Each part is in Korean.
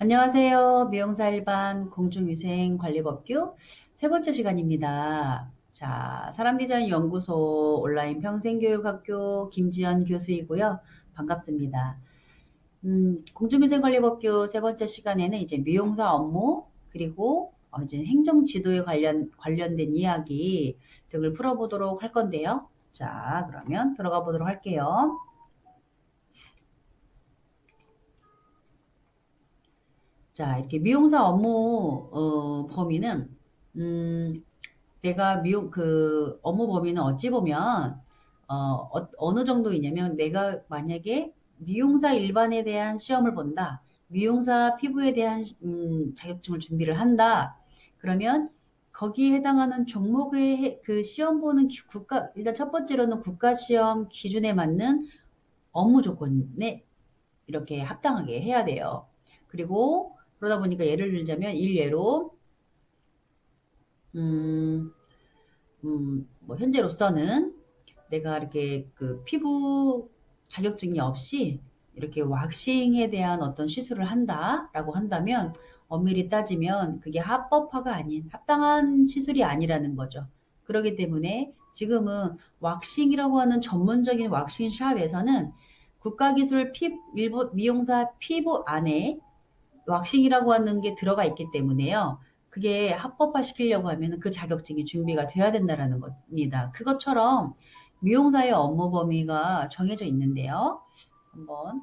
안녕하세요. 미용사 일반 공중위생관리법규 세 번째 시간입니다. 자, 사람디자인 연구소 온라인 평생교육학교 김지연 교수이고요. 반갑습니다. 공중위생관리법규 세 번째 시간에는 이제 미용사 업무 그리고 이제 행정지도에 관련된 이야기 등을 풀어보도록 할 건데요. 자, 그러면 들어가 보도록 할게요. 자, 이렇게 미용사 업무 범위는 내가 그 업무 범위는 어찌 보면 느 정도이냐면 내가 만약에 미용사 일반에 대한 시험을 본다. 미용사 피부에 대한 자격증을 준비를 한다. 그러면 거기에 해당하는 종목의 그 시험 보는 일단 첫 번째로는 국가시험 기준에 맞는 업무 조건에 이렇게 합당하게 해야 돼요. 그리고 그러다 보니까 예를 들자면 일례로 음, 뭐 현재로서는 내가 이렇게 그 피부 자격증이 없이 이렇게 왁싱에 대한 어떤 시술을 한다라고 한다면 엄밀히 따지면 그게 합법화가 아닌 합당한 시술이 아니라는 거죠. 그렇기 때문에 지금은 왁싱이라고 하는 전문적인 왁싱 샵에서는 국가기술 일부 미용사 피부 안에 왁싱이라고 하는 게 들어가 있기 때문에요. 그게 합법화 시키려고 하면 그 자격증이 준비가 돼야 된다라는 겁니다. 그것처럼 미용사의 업무 범위가 정해져 있는데요. 한번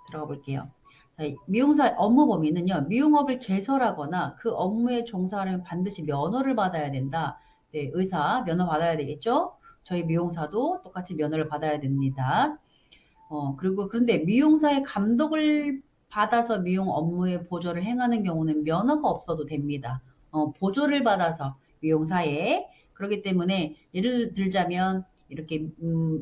들어가 볼게요. 자, 미용사 업무 범위는요, 미용업을 개설하거나 그 업무에 종사하려면 반드시 면허를 받아야 된다. 네, 의사 면허 받아야 되겠죠? 저희 미용사도 똑같이 면허를 받아야 됩니다. 그리고 그런데 미용사의 감독을 받아서 미용 업무의 보조를 행하는 경우는 면허가 없어도 됩니다. 보조를 받아서 미용사에 그렇기 때문에 예를 들자면 이렇게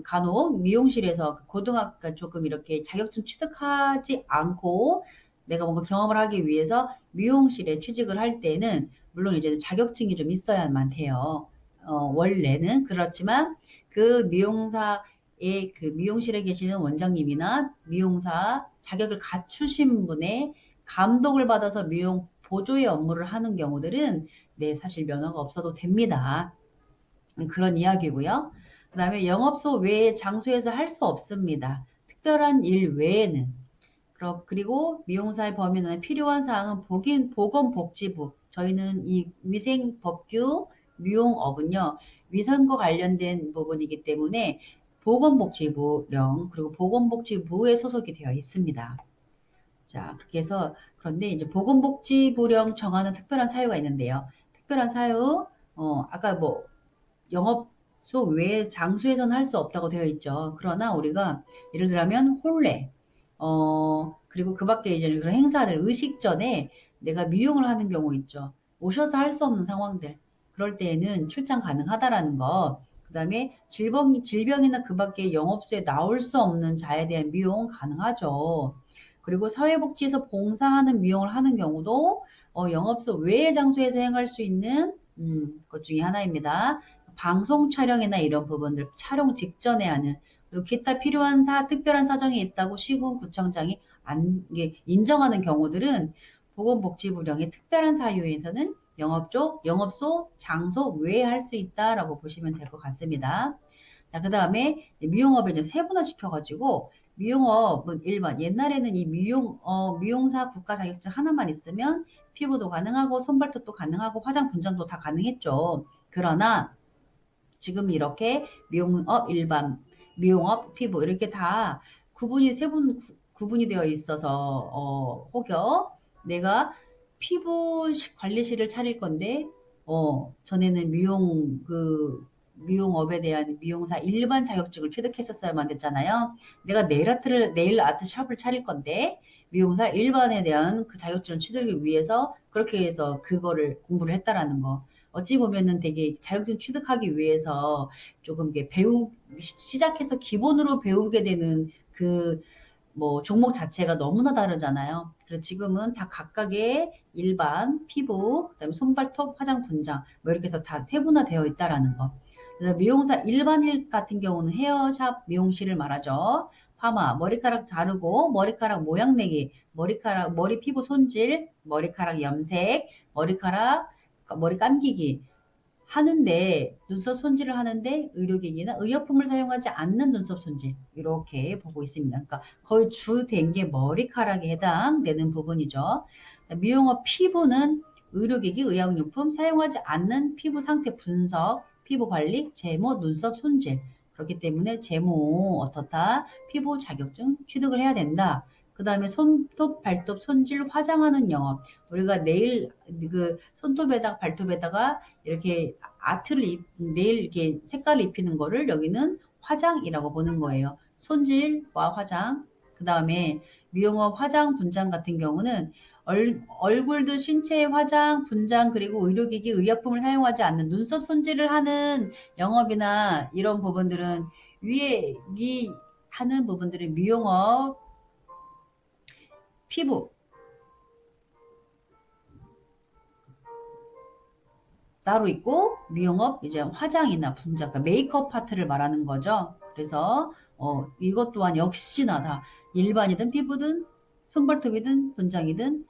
간혹 미용실에서 고등학교 조금 이렇게 자격증 취득하지 않고 내가 뭔가 경험을 하기 위해서 미용실에 취직을 할 때는 물론 이제 자격증이 좀 있어야만 돼요. 원래는 그렇지만 그 미용사 그 미용실에 계시는 원장님이나 미용사 자격을 갖추신 분의 감독을 받아서 미용 보조의 업무를 하는 경우들은 네, 사실 면허가 없어도 됩니다. 그런 이야기고요. 그 다음에 영업소 외의 장소에서 할 수 없습니다. 특별한 일 외에는. 그리고 미용사의 범위는 필요한 사항은 보건복지부. 저희는 이 위생법규 미용업은요, 위생과 관련된 부분이기 때문에 보건복지부령, 그리고 보건복지부에 소속이 되어 있습니다. 자, 그렇게 해서, 그런데 이제 보건복지부령 정하는 특별한 사유가 있는데요. 특별한 사유, 아까 뭐, 영업소 외 장소에서는 할 수 없다고 되어 있죠. 그러나 우리가 예를 들면 홀례, 그리고 그 밖에 이제 그런 행사들, 의식 전에 내가 미용을 하는 경우 있죠. 오셔서 할 수 없는 상황들. 그럴 때에는 출장 가능하다라는 거. 그 다음에 질병이나 그 밖에 영업소에 나올 수 없는 자에 대한 미용 가능하죠. 그리고 사회복지에서 봉사하는 미용을 하는 경우도 영업소 외의 장소에서 행할 수 있는 것 중에 하나입니다. 방송 촬영이나 이런 부분들 촬영 직전에 하는 그리고 기타 필요한 특별한 사정이 있다고 시군구청장이 이게 인정하는 경우들은 보건복지부령의 특별한 사유에서는 영업소 장소 외에 할 수 있다라고 보시면 될 것 같습니다. 자, 그 다음에 미용업을 이제 세분화 시켜가지고 미용업은 일반 옛날에는 이 미용사 국가 자격증 하나만 있으면 피부도 가능하고 손발톱도 가능하고 화장 분장도 다 가능했죠. 그러나 지금 이렇게 미용업 일반, 미용업 피부 이렇게 다 구분이 되어 있어서 혹여 내가 피부 관리실을 차릴 건데 전에는 미용업에 대한 미용사 일반 자격증을 취득했었어야만 됐잖아요. 내가 네일 아트 샵을 차릴 건데 미용사 일반에 대한 그 자격증을 취득을 위해서 그렇게 해서 그거를 공부를 했다라는 거. 어찌 보면은 되게 자격증 취득하기 위해서 조금 이게 시작해서 기본으로 배우게 되는 그 뭐 종목 자체가 너무나 다르잖아요. 그래서 지금은 다 각각의 일반, 피부, 그다음에 손발톱, 화장, 분장 뭐 이렇게 해서 다 세분화되어 있다라는 거. 그래서 미용사 일반인 같은 경우는 헤어샵 미용실을 말하죠. 파마, 머리카락 자르고 머리카락 모양 내기, 머리 피부 손질, 머리카락 염색, 머리 감기기 하는데 눈썹 손질을 하는데 의료기기나 의약품을 사용하지 않는 눈썹 손질 이렇게 보고 있습니다. 그러니까 거의 주된 게 머리카락에 해당되는 부분이죠. 미용업 피부는 의료기기, 의약용품 사용하지 않는 피부 상태 분석, 피부 관리, 제모, 눈썹 손질. 그렇기 때문에 제모 어떻다, 피부 자격증 취득을 해야 된다. 그 다음에 손톱, 발톱, 손질, 화장하는 영업. 우리가 네일 그 손톱에다가 발톱에다가 이렇게 네일 이렇게 색깔을 입히는 거를 여기는 화장이라고 보는 거예요. 손질과 화장. 그 다음에 미용업 화장 분장 같은 경우는 얼굴도 신체 화장, 분장, 그리고 의료기기, 의약품을 사용하지 않는 눈썹 손질을 하는 영업이나 이런 부분들은 위에 이 하는 부분들은 미용업, 피부 따로 있고 미용업 이제 화장이나 분장, 그러니까 메이크업 파트를 말하는 거죠. 그래서 이것 또한 역시나 다 일반이든 피부든 손발톱이든 분장이든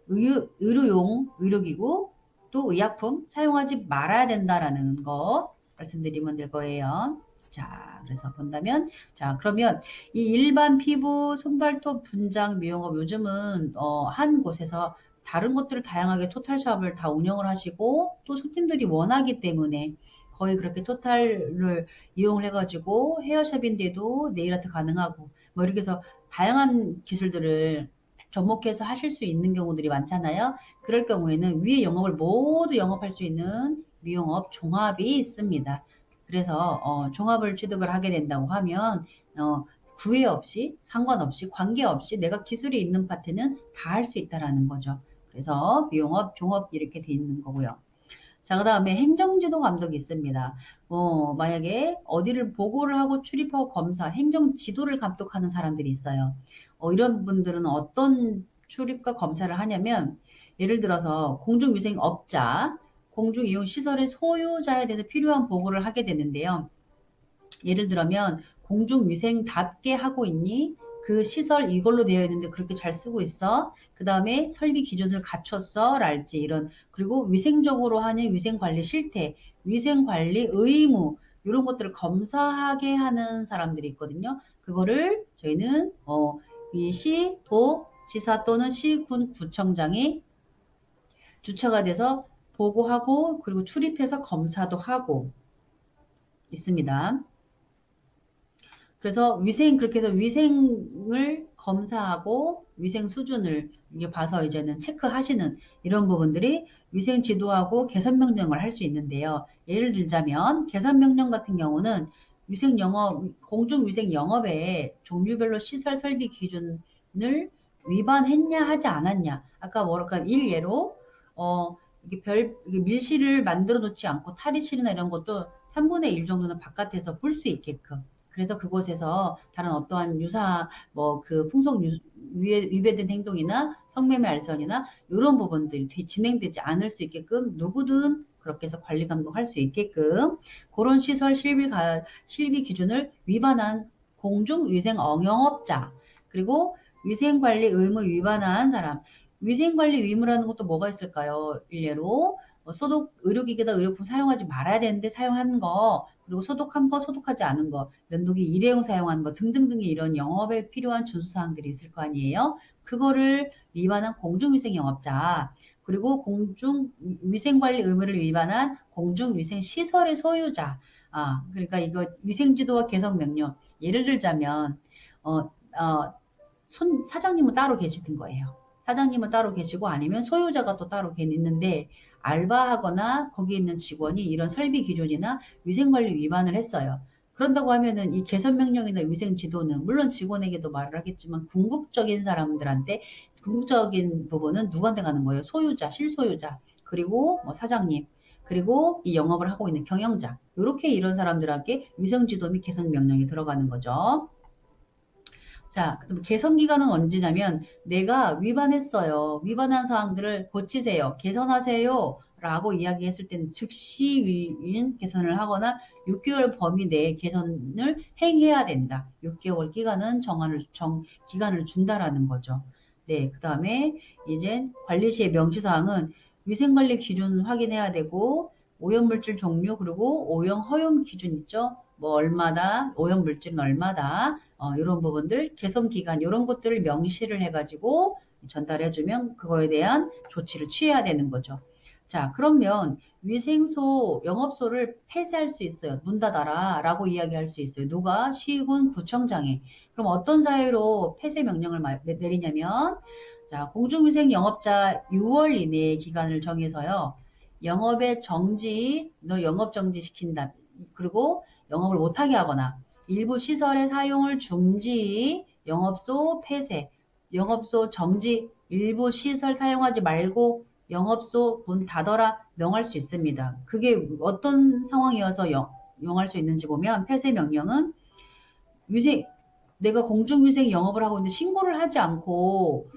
의료용 의료기구 또 의약품 사용하지 말아야 된다라는 거 말씀드리면 될 거예요. 자, 그래서 본다면 자, 그러면 이 일반 피부, 손발톱, 분장, 미용업 요즘은 한 곳에서 다른 것들을 다양하게 토탈샵을 다 운영을 하시고 또 손님들이 원하기 때문에 거의 그렇게 토탈을 이용을 해가지고 헤어샵인데도 네일아트 가능하고 뭐 이렇게 해서 다양한 기술들을 접목해서 하실 수 있는 경우들이 많잖아요. 그럴 경우에는 위에 영업을 모두 영업할 수 있는 미용업 종합이 있습니다. 그래서 종합을 취득을 하게 된다고 하면 구애 없이 상관없이 관계없이 내가 기술이 있는 파트는 다 할 수 있다라는 거죠. 그래서 미용업, 종업 이렇게 돼 있는 거고요. 자, 그 다음에 행정지도 감독이 있습니다. 만약에 어디를 보고를 하고 출입하고 검사, 행정지도를 감독하는 사람들이 있어요. 이런 분들은 어떤 출입과 검사를 하냐면, 예를 들어서 공중위생업자, 공중이용시설의 소유자에 대해서 필요한 보고를 하게 되는데요. 예를 들면 공중위생답게 하고 있니? 그 시설 이걸로 되어 있는데 그렇게 잘 쓰고 있어? 그 다음에 설비 기준을 갖췄어? 랄지 이런 그리고 위생적으로 하는 위생관리 실태, 위생관리 의무 이런 것들을 검사하게 하는 사람들이 있거든요. 그거를 저희는 이 시, 도, 지사 또는 시군 구청장이 주체가 돼서 보고하고 그리고 출입해서 검사도 하고 있습니다. 그래서 그렇게 해서 위생을 검사하고 위생 수준을 이게 봐서 이제는 체크하시는 이런 부분들이 위생 지도하고 개선 명령을 할 수 있는데요. 예를 들자면 개선 명령 같은 경우는 위생 영업, 공중 위생 영업에 종류별로 시설 설비 기준을 위반했냐 하지 않았냐. 아까 뭐랄까 일예로 이게 밀실을 만들어 놓지 않고 탈의실이나 이런 것도 3분의 1 정도는 바깥에서 볼 수 있게끔 그래서 그곳에서 다른 어떠한 뭐 그 위배된 행동이나 성매매 알선이나 이런 부분들이 진행되지 않을 수 있게끔 누구든 그렇게 해서 관리 감독할 수 있게끔 그런 시설 실비 기준을 위반한 공중위생 영업자 그리고 위생관리 의무 위반한 사람 위생관리 의무라는 것도 뭐가 있을까요? 일례로 의료기기나 의료품 사용하지 말아야 되는데 사용한 거, 그리고 소독한 거, 소독하지 않은 거, 면도기 일회용 사용한 거 등등등의 이런 영업에 필요한 준수사항들이 있을 거 아니에요? 그거를 위반한 공중위생 영업자, 그리고 공중위생관리 의무를 위반한 공중위생시설의 소유자, 그러니까 이거 위생지도와 개선명령, 예를 들자면, 어, 어, 사장님은 따로 계시던 거예요. 사장님은 따로 계시고 아니면 소유자가 또 따로 있는데 알바하거나 거기 있는 직원이 이런 설비 기준이나 위생관리 위반을 했어요. 그런다고 하면은 이 개선명령이나 위생지도는 물론 직원에게도 말을 하겠지만 궁극적인 사람들한테 궁극적인 부분은 누구한테 가는 거예요? 소유자, 실소유자, 그리고 뭐 사장님, 그리고 이 영업을 하고 있는 경영자. 이렇게 이런 사람들에게 위생지도 및 개선명령이 들어가는 거죠. 자, 그럼 개선 기간은 언제냐면 내가 위반했어요. 위반한 사항들을 고치세요. 개선하세요. 라고 이야기했을 때는 즉시 위임 개선을 하거나 6개월 범위 내에 개선을 행해야 된다. 6개월 기간을 준다라는 거죠. 네, 그 다음에 이제 관리 시의 명시사항은 위생관리 기준 확인해야 되고 오염물질 종류 그리고 오염 허용 기준 있죠. 뭐 얼마다 오염물질은 얼마다 이런 부분들 개선 기간 이런 것들을 명시를 해가지고 전달해주면 그거에 대한 조치를 취해야 되는 거죠. 자, 그러면 위생소, 영업소를 폐쇄할 수 있어요. 문 닫아라 라고 이야기할 수 있어요. 누가? 시군 구청장이. 그럼 어떤 사유로 폐쇄 명령을 내리냐면 자, 공중위생 영업자 6월 이내의 기간을 정해서요. 영업의 정지, 너 영업 정지 시킨다. 그리고 영업을 못하게 하거나 일부 시설의 사용을 중지, 영업소 폐쇄, 영업소 정지, 일부 시설 사용하지 말고 영업소 문 닫아라 명할 수 있습니다. 그게 어떤 상황이어서 명할 수 있는지 보면 폐쇄 명령은 위생 내가 공중위생 영업을 하고 있는데 신고를 하지 않고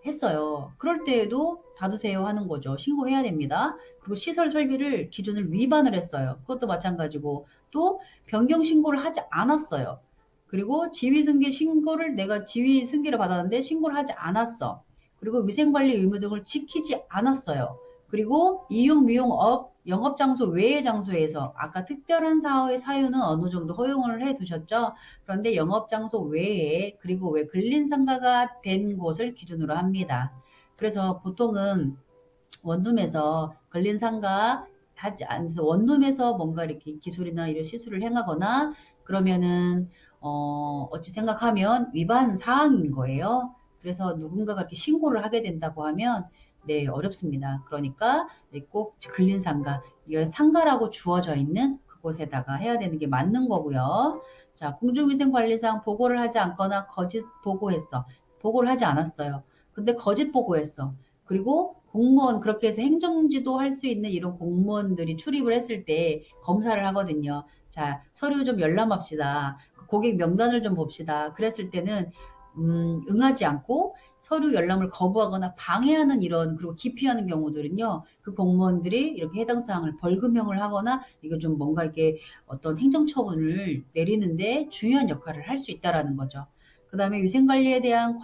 했어요. 그럴 때에도 닫으세요 하는 거죠. 신고해야 됩니다. 그리고 시설 설비를 기준을 위반을 했어요. 그것도 마찬가지고 또 변경 신고를 하지 않았어요. 그리고 지휘승계 신고를 내가 지휘 승계를 받았는데 신고를 하지 않았어. 그리고 위생관리 의무 등을 지키지 않았어요. 그리고 이용, 미용, 영업장소 외의 장소에서 아까 특별한 사업의 사유는 어느 정도 허용을 해 두셨죠? 그런데 영업장소 외에 그리고 왜 근린상가가 된 곳을 기준으로 합니다. 그래서 보통은 원룸에서 근린상가 하지 않아서 원룸에서 뭔가 이렇게 기술이나 이런 시술을 행하거나 그러면은 어찌 생각하면 위반 사항인 거예요. 그래서 누군가가 이렇게 신고를 하게 된다고 하면 네, 어렵습니다. 그러니까 꼭 근린상가, 이거 상가라고 주어져 있는 그곳에다가 해야 되는 게 맞는 거고요. 자, 공중위생관리상 보고를 하지 않거나 거짓 보고했어. 보고를 하지 않았어요. 근데 거짓 보고했어. 그리고 공무원, 그렇게 해서 행정지도 할 수 있는 이런 공무원들이 출입을 했을 때 검사를 하거든요. 자, 서류 좀 열람합시다. 고객 명단을 좀 봅시다. 그랬을 때는 응하지 않고 서류 열람을 거부하거나 방해하는 이런 그리고 기피하는 경우들은요. 그 공무원들이 이렇게 해당 사항을 벌금형을 하거나 이거 좀 뭔가 이렇게 어떤 행정처분을 내리는데 중요한 역할을 할 수 있다라는 거죠. 그 다음에 위생관리에 대한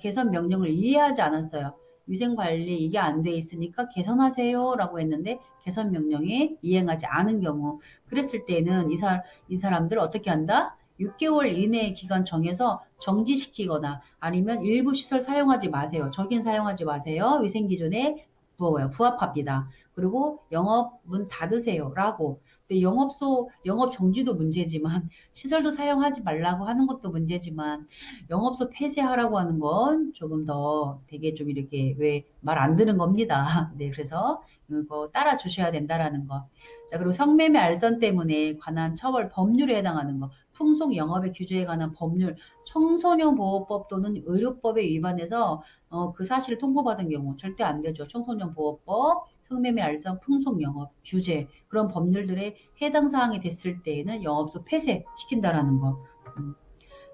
개선 명령을 이해하지 않았어요. 위생관리 이게 안 돼 있으니까 개선하세요 라고 했는데 개선 명령에 이행하지 않은 경우 그랬을 때는 이 사람들 어떻게 한다? 6개월 이내의 기간 정해서 정지시키거나 아니면 일부 시설 사용하지 마세요. 저긴 사용하지 마세요. 위생기준에 부합합니다. 그리고 영업 문 닫으세요. 라고. 근데 영업 정지도 문제지만 시설도 사용하지 말라고 하는 것도 문제지만 영업소 폐쇄하라고 하는 건 조금 더 되게 좀 이렇게 왜 말 안 듣는 겁니다. 네, 그래서 그거 따라 주셔야 된다라는 거. 자, 그리고 성매매 알선 때문에 관한 처벌 법률에 해당하는 거. 풍속 영업의 규제에 관한 법률, 청소년 보호법 또는 의료법에 위반해서 그 사실을 통보받은 경우 절대 안 되죠. 청소년 보호법, 성매매 알선, 풍속 영업 규제 그런 법률들의 해당 사항이 됐을 때에는 영업소 폐쇄 시킨다라는 거.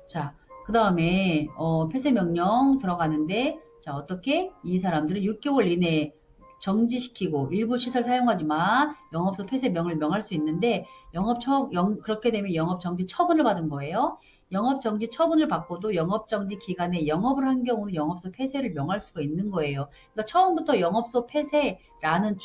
자, 그 다음에 폐쇄 명령 들어가는데 자, 어떻게 이 사람들은 6개월 이내에 정지시키고 일부 시설 사용하지 마. 영업소 폐쇄 명을 명할 수 있는데 그렇게 되면 영업 정지 처분을 받은 거예요. 영업 정지 처분을 받고도 영업 정지 기간에 영업을 한 경우는 영업소 폐쇄를 명할 수가 있는 거예요. 그러니까 처음부터 영업소 폐쇄라는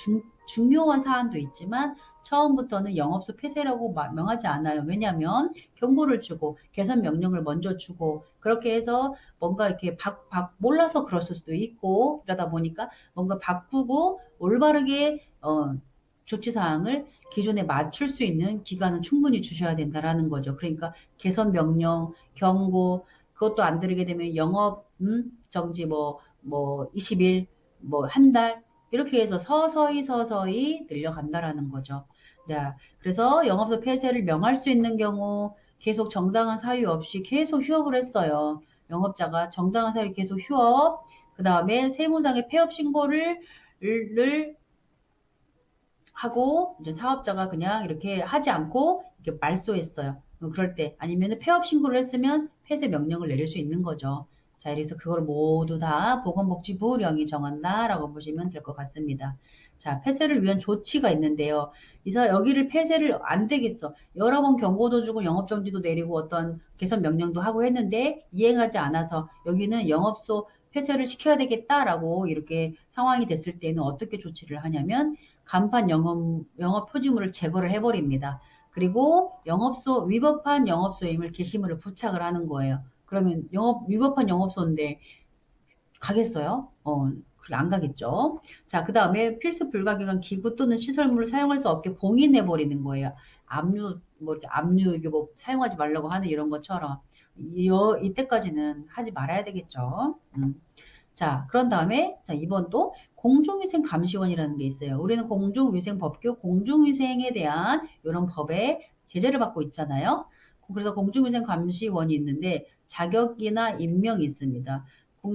중요한 사안도 있지만 처음부터는 영업소 폐쇄라고 명하지 않아요. 왜냐하면 경고를 주고 개선 명령을 먼저 주고 그렇게 해서 뭔가 이렇게 몰라서 그랬을 수도 있고 이러다 보니까 뭔가 바꾸고 올바르게 조치사항을 기준에 맞출 수 있는 기간은 충분히 주셔야 된다라는 거죠. 그러니까 개선 명령, 경고 그것도 안 들으게 되면 영업 정지 뭐 20일 뭐 한 달 이렇게 해서 서서히 늘려간다라는 거죠. 네, 그래서 영업소 폐쇄를 명할 수 있는 경우 계속 정당한 사유 없이 계속 휴업을 했어요. 영업자가 정당한 사유 계속 휴업, 그 다음에 세무상의 폐업 신고를 하고 이제 사업자가 그냥 이렇게 하지 않고 이렇게 말소했어요. 그럴 때 아니면 폐업 신고를 했으면 폐쇄 명령을 내릴 수 있는 거죠. 자, 그래서 그걸 모두 다 보건복지부령이 정한다라고 보시면 될 것 같습니다. 자, 폐쇄를 위한 조치가 있는데요. 이사 여기를 폐쇄를 안 되겠어. 여러 번 경고도 주고 영업정지도 내리고 어떤 개선 명령도 하고 했는데 이행하지 않아서 여기는 영업소 폐쇄를 시켜야 되겠다라고 이렇게 상황이 됐을 때는 어떻게 조치를 하냐면 간판 영업 표지물을 제거를 해버립니다. 그리고 영업소 위법한 영업소임을 게시물을 부착을 하는 거예요. 그러면 위법한 영업소인데 가겠어요? 그래, 안 가겠죠. 자, 그 다음에 필수 불가결한 기구 또는 시설물을 사용할 수 없게 봉인해버리는 거예요. 압류, 이게 뭐, 사용하지 말라고 하는 이런 것처럼. 이때까지는 하지 말아야 되겠죠. 자, 그런 다음에, 자, 이번 또 공중위생감시원이라는 게 있어요. 우리는 공중위생법규, 공중위생에 대한 이런 법에 제재를 받고 있잖아요. 그래서 공중위생감시원이 있는데 자격이나 임명이 있습니다.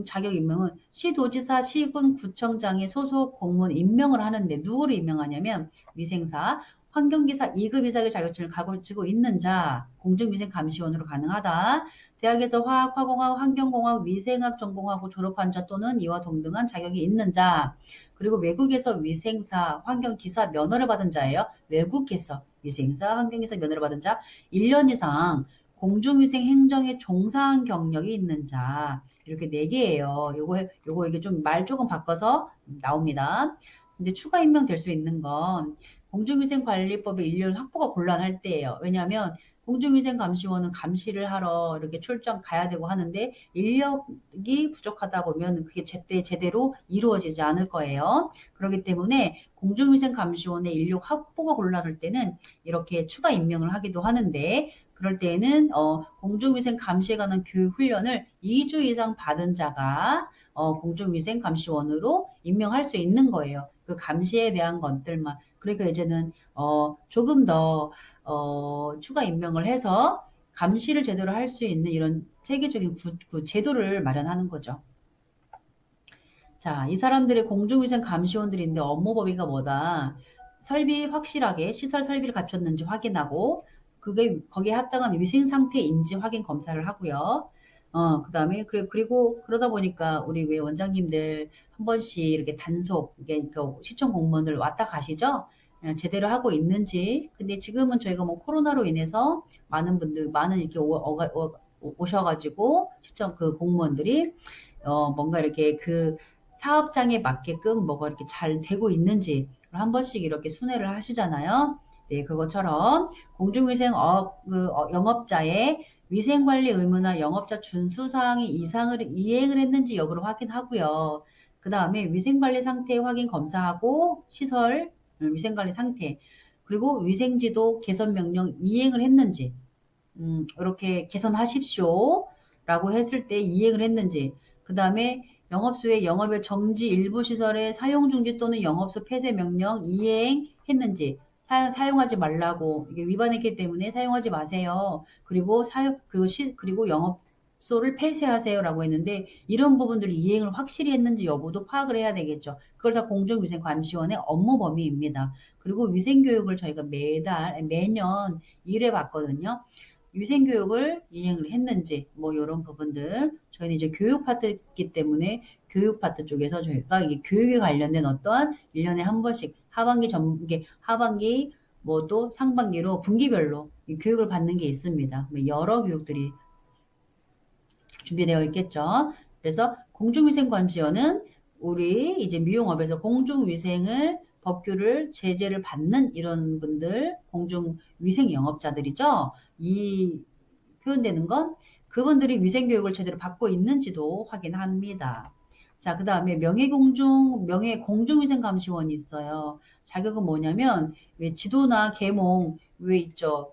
자격 임명은 시도지사, 시군, 구청장의 소속 공무원 임명을 하는데 누구를 임명하냐면 위생사, 환경기사 2급 이상의 자격증을 가지고 있는 자, 공중위생감시원으로 가능하다. 대학에서 화학, 화공학, 환경공학, 위생학 전공하고 졸업한 자 또는 이와 동등한 자격이 있는 자, 그리고 외국에서 위생사, 환경기사 면허를 받은 자예요. 외국에서 위생사, 환경기사 면허를 받은 자, 1년 이상 공중위생 행정에 종사한 경력이 있는 자, 이렇게 4개예요. 요거 이게 좀 말 조금 바꿔서 나옵니다. 근데 추가 임명될 수 있는 건 공중위생관리법의 인력 확보가 곤란할 때예요. 왜냐하면 공중위생감시원은 감시를 하러 이렇게 출장 가야 되고 하는데 인력이 부족하다 보면 그게 제대로 이루어지지 않을 거예요. 그렇기 때문에 공중위생감시원의 인력 확보가 곤란할 때는 이렇게 추가 임명을 하기도 하는데 그럴 때에는 공중위생 감시에 관한 교육 훈련을 2주 이상 받은 자가 공중위생감시원으로 임명할 수 있는 거예요. 그 감시에 대한 것들만. 그러니까 이제는 조금 더 추가 임명을 해서 감시를 제대로 할 수 있는 이런 체계적인 제도를 마련하는 거죠. 자, 이 사람들의 공중위생 감시원들인데 업무 범위가 뭐다? 설비 확실하게 시설 설비를 갖췄는지 확인하고 그게 거기에 합당한 위생 상태인지 확인 검사를 하고요. 그다음에 그리고 그러다 보니까 우리 왜 원장님들 한 번씩 이렇게 단속 이게 그 시청 공무원들 왔다 가시죠? 제대로 하고 있는지. 근데 지금은 저희가 뭐 코로나로 인해서 많은 이렇게 오셔가지고 시청 그 공무원들이 뭔가 이렇게 그 사업장에 맞게끔 뭐가 이렇게 잘 되고 있는지 한 번씩 이렇게 순회를 하시잖아요. 네, 그것처럼 공중위생 영업자의 위생관리 의무나 영업자 준수사항이 이행을 했는지 여부를 확인하고요. 그 다음에 위생관리 상태 확인 검사하고 시설 위생관리 상태 그리고 위생지도 개선 명령 이행을 했는지 이렇게 개선하십시오 라고 했을 때 이행을 했는지 그 다음에 영업소의 영업의 정지 일부 시설의 사용 중지 또는 영업소 폐쇄 명령 이행했는지 사용하지 말라고 이게 위반했기 때문에 사용하지 마세요. 그리고 그리고 영업소를 폐쇄하세요라고 했는데 이런 부분들을 이행을 확실히 했는지 여부도 파악을 해야 되겠죠. 그걸 다 공중위생감시원의 업무 범위입니다. 그리고 위생교육을 저희가 매년 1회 받거든요. 위생교육을 이행을 했는지 뭐 이런 부분들 저희는 이제 교육 파트이기 때문에 교육 파트 쪽에서 저희가 이게 교육에 관련된 어떠한 1년에 한 번씩 하반기 뭐 또 상반기로 분기별로 교육을 받는 게 있습니다. 뭐 여러 교육들이 준비되어 있겠죠. 그래서 공중위생관시원은 우리 이제 미용업에서 공중위생을 법규를 제재를 받는 이런 분들 공중위생 영업자들이죠. 이 표현되는 건 그분들이 위생교육을 제대로 받고 있는지도 확인합니다. 자, 그 다음에 명예공중위생감시원이 있어요. 자격은 뭐냐면, 왜 지도나 계몽, 왜 있죠?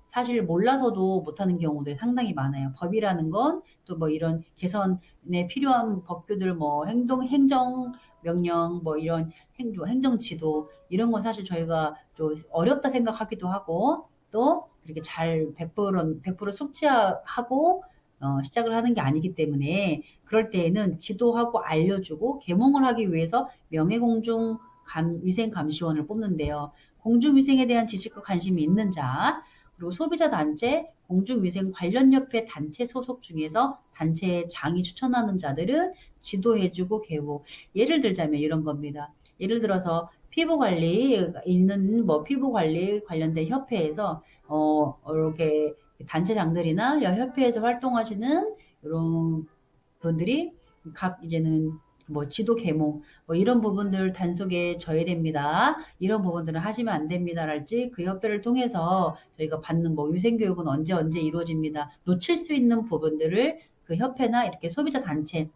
사실 몰라서도 못하는 경우들이 상당히 많아요. 법이라는 건 또 뭐 이런 개선에 필요한 법규들, 뭐 행정명령, 뭐 이런 행정지도, 이런 건 사실 저희가 좀 어렵다 생각하기도 하고, 또 그렇게 잘 100% 숙지하고 시작을 하는 게 아니기 때문에 그럴 때에는 지도하고 알려주고 계몽을 하기 위해서 명예공중 위생감시원을 뽑는데요. 공중위생에 대한 지식과 관심이 있는 자, 그리고 소비자 단체, 공중위생 관련 협회 단체 소속 중에서 단체 장이 추천하는 자들은 지도해주고 개보. 예를 들자면 이런 겁니다. 예를 들어서 피부 관리 있는 뭐 피부 관리 관련된 협회에서 이렇게 단체장들이나 협회에서 활동하시는 이런 분들이 각 이제는 뭐 지도 계몽 뭐 이런 부분들 단속에 져야 됩니다. 이런 부분들은 하시면 안 됩니다랄지 그 협회를 통해서 저희가 받는 뭐 위생교육은 언제 이루어집니다. 놓칠 수 있는 부분들을 그 협회나 이렇게 소비자 단체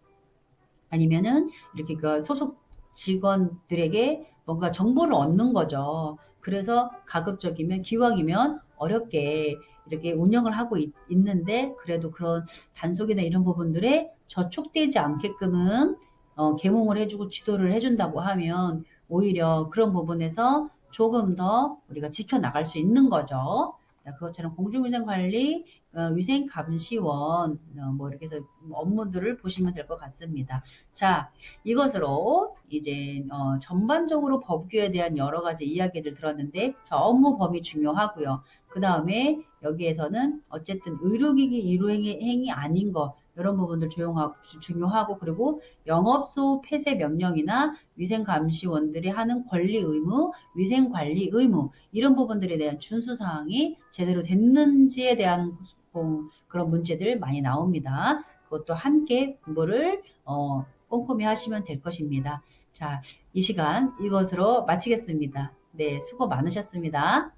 아니면은 이렇게 그 소속 직원들에게 뭔가 정보를 얻는 거죠. 그래서 가급적이면 기왕이면 어렵게 이렇게 운영을 하고 있는데 그래도 그런 단속이나 이런 부분들에 저촉되지 않게끔은 계몽을 해주고 지도를 해준다고 하면 오히려 그런 부분에서 조금 더 우리가 지켜나갈 수 있는 거죠. 그것처럼 공중위생관리, 위생감시원 뭐 이렇게 해서 업무들을 보시면 될 것 같습니다. 자, 이것으로 이제 전반적으로 법규에 대한 여러 가지 이야기를 들었는데 자, 업무 범위 중요하고요. 그 다음에 여기에서는 어쨌든 의료기기 일후행이 아닌 거 이런 부분들 중요하고 그리고 영업소 폐쇄 명령이나 위생감시원들이 하는 권리 의무, 위생관리 의무 이런 부분들에 대한 준수사항이 제대로 됐는지에 대한 그런 문제들 많이 나옵니다. 그것도 함께 공부를 꼼꼼히 하시면 될 것입니다. 자, 이 시간 이것으로 마치겠습니다. 네, 수고 많으셨습니다.